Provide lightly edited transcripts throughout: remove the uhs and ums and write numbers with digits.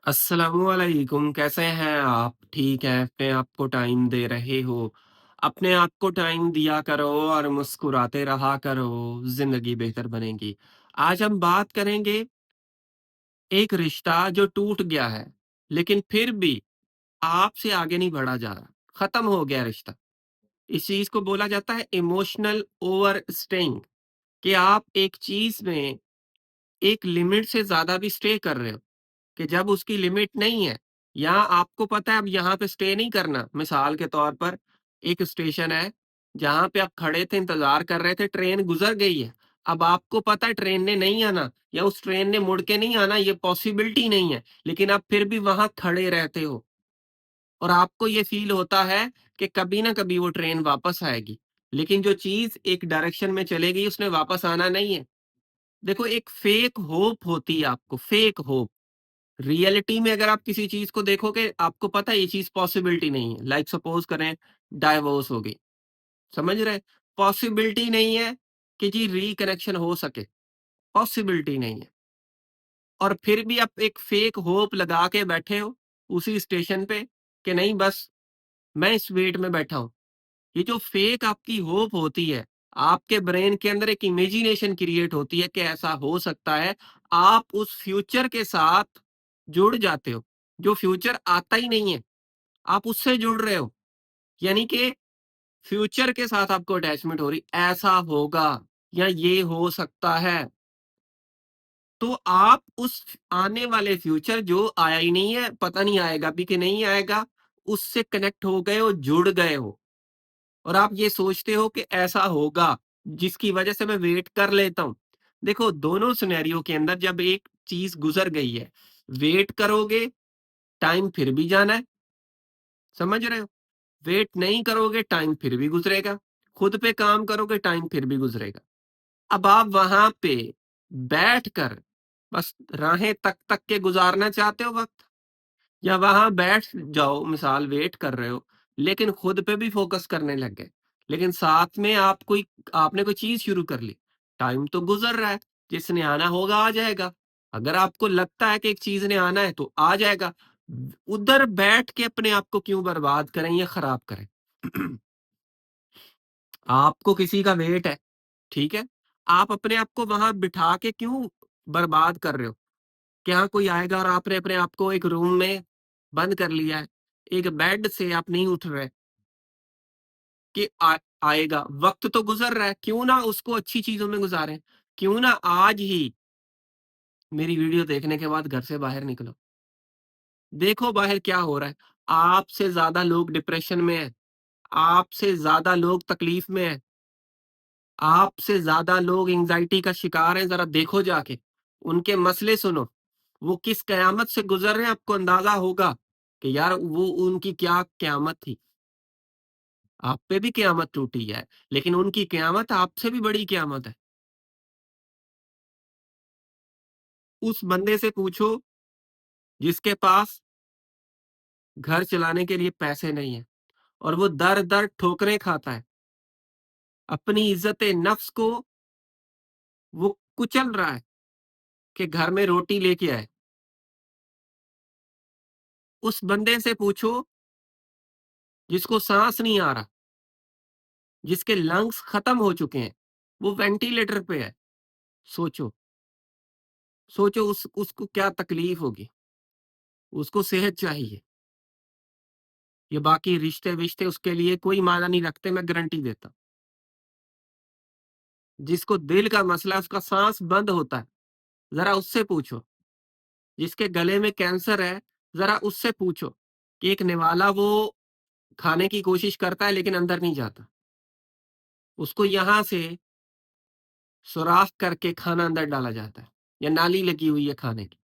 अस्सलामुअलैकुम, कैसे हैं आप? ठीक हैं, अपने आप को टाइम दे रहे हो। अपने आप को टाइम दिया करो और मुस्कुराते रहा करो, ज़िंदगी बेहतर बनेगी। आज हम बात करेंगे एक रिश्ता जो टूट गया है, लेकिन फिर भी आपसे आगे नहीं बढ़ा जा रहा, खत्म हो गया रिश्ता। इस चीज़ को बोला जाता है इमोशनल ओवरस्टेइंग कि आप एक चीज़ में एक लिमिट से ज़्यादा भी स्टे कर रहे हो। कि जब उसकी लिमिट नहीं है, या आपको पता है अब यहाँ पे स्टे नहीं करना। मिसाल के तौर पर एक स्टेशन है, जहाँ पे आप खड़े थे, इंतज़ार कर रहे थे, ट्रेन गुज़र गई है। अब आपको पता है ट्रेन ने नहीं आना या उस ट्रेन ने मुड़ के नहीं आना, ये पॉसिबिलिटी नहीं है, लेकिन आप फिर भी वहाँ खड़े रहते हो और आपको ये फ़ील होता है कि कभी ना कभी वो ट्रेन वापस आएगी। लेकिन जो चीज़ एक डायरेक्शन में चली गई, उसने वापस आना नहीं है। देखो, एक फ़ेक होप होती है आपको, फ़ेक होप। रियलिटी में अगर आप किसी चीज को देखोगे, आपको पता है ये चीज पॉसिबिलिटी नहीं है। लाइक सपोज करें, डाइवोर्स हो गई, समझ रहे? पॉसिबिलिटी नहीं है कि जी रिकनेक्शन हो सके, पॉसिबिलिटी नहीं है। और फिर भी आप एक फेक होप लगा के बैठे हो उसी स्टेशन पे कि नहीं, बस मैं इस वेट में बैठा हूं। ये जो फेक आपकी होप होती है, आपके ब्रेन के अंदर एक इमेजिनेशन क्रिएट होती है कि ऐसा हो सकता है। आप उस फ्यूचर के साथ जुड़ जाते हो, जो फ्यूचर आता ही नहीं है, आप उससे जुड़ रहे हो। यानी कि फ्यूचर के साथ आपको अटैचमेंट हो रही, ऐसा होगा या ये हो सकता है। तो आप उस आने वाले फ्यूचर जो आया ही नहीं है, पता नहीं आएगा भी कि नहीं आएगा, उससे कनेक्ट हो गए हो, जुड़ गए हो। और आप ये सोचते हो कि ऐसा होगा, जिसकी वजह से मैं वेट कर लेता हूँ। देखो, दोनों सिनेरियो के अंदर जब एक चीज़ गुज़र गई है, वेट करोगे, टाइम फिर भी जाना है, समझ रहे हो? वेट नहीं करोगे, टाइम फिर भी गुज़रेगा। खुद पे काम करोगे, टाइम फिर भी गुज़रेगा। अब आप वहाँ पे बैठकर बस राहें तक-तक के गुज़ारना चाहते हो वक़्त? या वहां बैठ जाओ, मिसाल वेट कर रहे हो, लेकिन खुद पे भी फोकस करने लग गए, लेकिन साथ में आपने कोई चीज शुरू कर ली। टाइम तो गुजर रहा है, जिसने आना होगा आ जाएगा। अगर आपको लगता है कि एक चीज ने आना है तो आ जाएगा। उधर बैठ के अपने आप को क्यों बर्बाद करें या खराब करें? आपको किसी का वेट है, ठीक है? आप अपने आप को वहां बिठा के क्यों बर्बाद कर रहे हो? क्या कोई आएगा और आपने अपने आप को एक रूम में बंद कर लिया है, एक बेड से आप नहीं उठ रहे कि आएगा। वक्त तो गुजर रहा है, क्यों ना उसको अच्छी चीजों में गुजारें। क्यों ना आज ही मेरी वीडियो देखने के बाद घर से बाहर निकलो, देखो बाहर क्या हो रहा है। आपसे ज्यादा लोग डिप्रेशन में है, आपसे ज्यादा लोग तकलीफ में है, आपसे ज्यादा लोग एंजाइटी का शिकार हैं। जरा देखो जाके, उनके मसले सुनो, वो किस कयामत से गुजर रहे हैं, आपको अंदाजा होगा कि यार वो उनकी क्या कयामत थी। आप पे भी कयामत टूटी है, लेकिन उनकी कयामत आपसे भी बड़ी कयामत है। उस बंदे से पूछो जिसके पास घर चलाने के लिए पैसे नहीं है और वो दर दर ठोकरें खाता है, अपनी इज्जत नफ्स को वो कुचल रहा है कि घर में रोटी लेके आए। उस बंदे से पूछो जिसको सांस नहीं आ रहा, जिसके लंग्स खत्म हो चुके हैं, वो वेंटिलेटर पे है। सोचो, सोचो उसको क्या तकलीफ होगी। उसको सेहत चाहिए। ये बाकी रिश्ते-विश्ते उसके लिए कोई मायना नहीं रखते, मैं गारंटी देता हूँ। जिसको दिल का मसला है, उसका साँस बंद होता है, ज़रा उससे पूछो। जिसके गले में कैंसर है, ज़रा उससे पूछो कि एक निवाला वो खाने की कोशिश करता है लेकिन अंदर नहीं जाता। उसको यहाँ से सुराख करके खाना अंदर डाला जाता है या नाली लगी हुई है खाने की।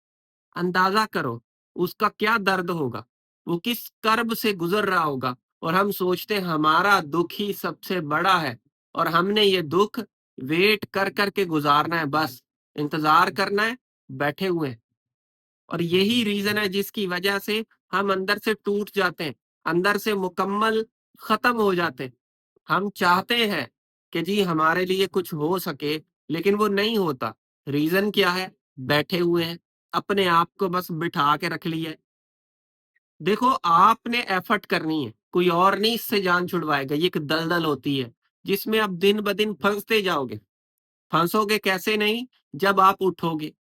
अंदाज़ा करो उसका क्या दर्द होगा, वो किस कर्ब से गुज़र रहा होगा। और हम सोचते हैं हमारा दुःख ही सबसे बड़ा है और हमने ये दुःख वेट कर के गुज़ारना है बस, इंतज़ार करना है, बैठे हुए हैं। और यही रीज़न है जिसकी वजह से हम अंदर से टूट जाते हैं, अंदर से मुकम्मल ख़त्म हो जाते हैं। हम चाहते हैं कि जी हमारे लिए कुछ हो सके, लेकिन वो नहीं होता। रीज़न क्या है? बैठे हुए हैं। अपने आप को बस बिठा के रख लिया है। देखो, आपने एफर्ट करनी है, कोई और नहीं इससे जान छुड़वाएगा। ये एक दलदल होती है, जिसमें आप दिन-ब-दिन फँसते जाओगे। फँसोगे कैसे नहीं, जब आप उठोगे,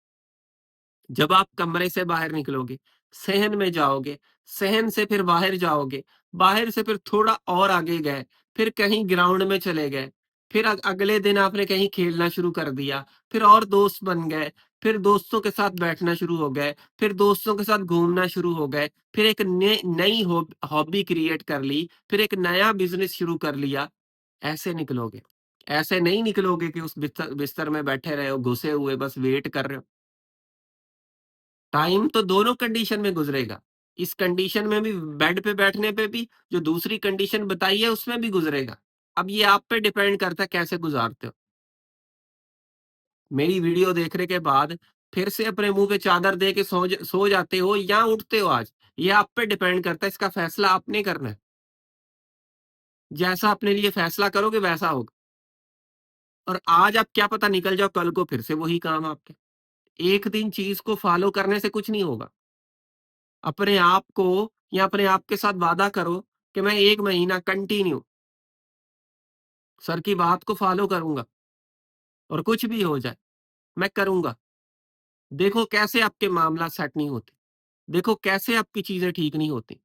जब आप कमरे से बाहर निकलोगे, सहन में जाओगे, सहन से फिर बाहर जाओगे, बाहर से फिर थोड़ा और आगे गए, फिर कहीं ग्राउंड में चले गए, फिर अगले दिन आपने कहीं खेलना शुरू कर दिया, फिर और दोस्त बन गए, फिर दोस्तों के साथ बैठना शुरू हो गए, फिर दोस्तों के साथ घूमना शुरू हो गए, फिर एक नई हॉबी क्रिएट कर ली, फिर एक नया बिज़नेस शुरू कर लिया, ऐसे निकलोगे। ऐसे नहीं निकलोगे कि उस बिस्तर बिस्तर में बैठे रहे हो, घुसे हुए बस वेट कर रहे हो। टाइम तो दोनों कंडीशन में गुज़रेगा। इस कंडीशन में भी, बेड पे बैठने पे भी, जो दूसरी कंडीशन बताई है उसमें भी गुज़रेगा। अब ये आप पे डिपेंड करता है कैसे गुज़ारते हो। मेरी वीडियो देखने के बाद फिर से अपने मुँह पे चादर दे के सो जाते हो या उठते हो आज, ये आप पे डिपेंड करता है, इसका फैसला आपने करना है। जैसा अपने लिए फैसला करोगे वैसा होगा। और आज आप क्या पता निकल जाओ, कल को फिर से वही काम आपके। एक दिन चीज़ को फ़ॉलो करने से कुछ नहीं होगा। अपने आप को या अपने आप के साथ वादा करो कि मैं 1 महीना कंटिन्यू सर की बात को फ़ॉलो करूँगा और कुछ भी हो जाए, मैं करूँगा। देखो कैसे आपके मामला सेट नहीं होते, देखो कैसे आपकी चीज़ें ठीक नहीं होती।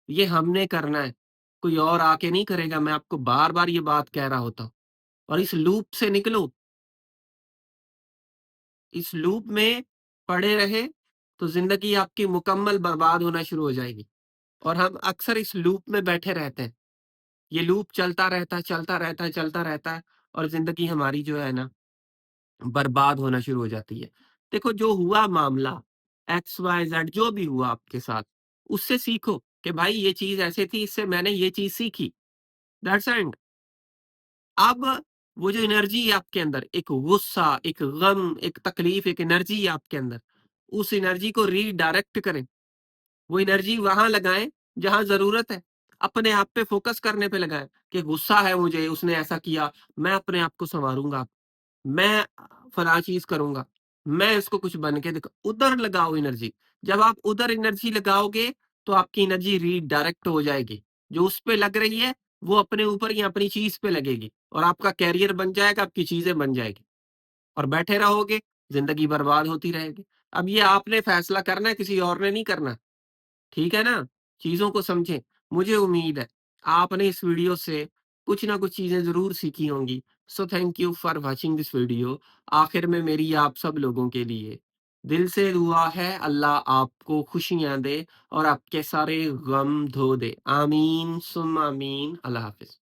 ये हमने करना है, कोई और आके नहीं करेगा, मैं आपको बार-बार ये बात कह रहा होता हूँ। और इस लूप से निकलो, इस लूप में पड़े रहे, तो ज़िंदगी आपकी मुकम्मल बर्बाद होना शुरू हो जाएगी। और हम अक्सर इस लूप में बैठे रहते हैं। ये लूप चलता रहता है, चलता रहता है, चलता रहता है और ज़िंदगी हमारी जो है ना, बर्बाद होना शुरू हो जाती है। देखो जो हुआ मामला, एक्स, वाई, ज़ेड जो भी हुआ आपके साथ, उससे सीखो कि भाई ये चीज़ ऐसे थी, इससे मैंने ये चीज़ सीखी, दैट्स एंड। अब वो जो एनर्जी है आपके अंदर, एक गुस्सा, एक गम, एक तकलीफ़, एक एनर्जी है आपके अंदर, उस एनर्जी को रीडायरेक्ट करें। वो एनर्जी वहाँ लगाएँ जहाँ ज़रूरत है। अपने आप पे फ़ोकस करने पे लगाएँ कि गुस्सा है मुझे, उसने ऐसा किया, मैं अपने आप को सँवारूँगा, मैं फलाँ चीज़ करूँगा, मैं इसको कुछ बन के उधर लगाओ एनर्जी। जब आप उधर एनर्जी लगाओगे, तो आपकी एनर्जी रीडायरेक्ट हो जाएगी। जो उस पे लग रही है, वो अपने ऊपर या अपनी चीज़ पे लगेगी और आपका करियर बन जाएगा, आपकी चीज़ें बन जाएँगी और बैठे रहोगे, ज़िंदगी बर्बाद होती रहेगी। अब ये आपने फ़ैसला करना है, किसी और ने नहीं करना। ठीक है ना? चीज़ों को समझें। मुझे उम्मीद है आपने इस वीडियो से कुछ ना कुछ चीज़ें ज़रूर सीखी होंगी। So thank you for watching this video. आखिर में मेरी आप सब लोगों के लिए दिल से दुआ है, अल्लाह आपको खुशियाँ दे और आपके सारे गम धो दे। आमीन सुम्मा आमीन। अल्लाह हाफ़िज़।